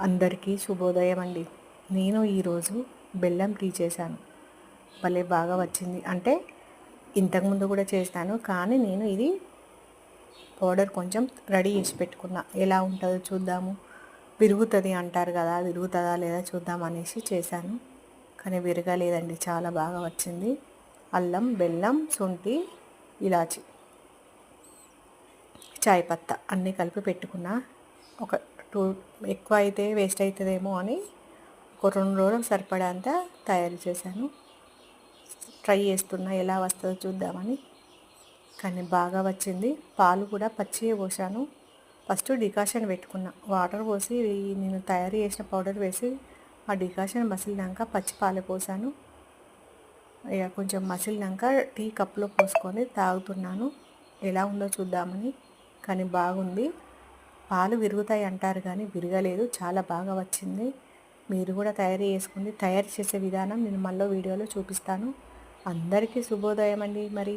అందరికీ శుభోదయం అండి. నేను ఈరోజు బెల్లం టీ చేశాను. భలే బాగా వచ్చింది. అంటే ఇంతకుముందు కూడా చేశాను, కానీ నేను ఇది పౌడర్ కొంచెం రెడీ చేసి పెట్టుకున్నా. ఎలా ఉంటుందో చూద్దాము, విరుగుతుంది అంటారు కదా, విరుగుతుందా లేదా చూద్దాం అనేసి చేశాను. కానీ విరగలేదండి, చాలా బాగా వచ్చింది. అల్లం, బెల్లం, శొంఠి, ఇలాచి, చాయ్ పత్తా అన్నీ కలిపి పెట్టుకున్నా. ఒక 2 ఎక్కువ అయితే వేస్ట్ అవుతుందేమో అని ఒక 2 రోజులకు సరిపడా అంతా తయారు చేశాను. ట్రై చేస్తున్నా ఎలా వస్తుందో చూద్దామని. కానీ బాగా వచ్చింది. పాలు కూడా పచ్చివే పోసాను. ఫస్ట్ డికాషన్ పెట్టుకున్నా, వాటర్ పోసి నేను తయారు చేసిన పౌడర్ వేసి ఆ డికాషన్ మసిలినాక పచ్చి పాలు పోసాను. ఇక కొంచెం మసిలినాక టీ కప్లో పోసుకొని తాగుతున్నాను. ఎలా ఉందో చూద్దామని. కానీ బాగుంది. పాలు విరుగుతాయి అంటారు కానీ విరగలేదు, చాలా బాగా వచ్చింది. మీరు కూడా తయారు చేసుకోండి. తయారు చేసే విధానం నేను మళ్ళీ వీడియోలో చూపిస్తాను. అందరికీ శుభోదయం అండి. మరి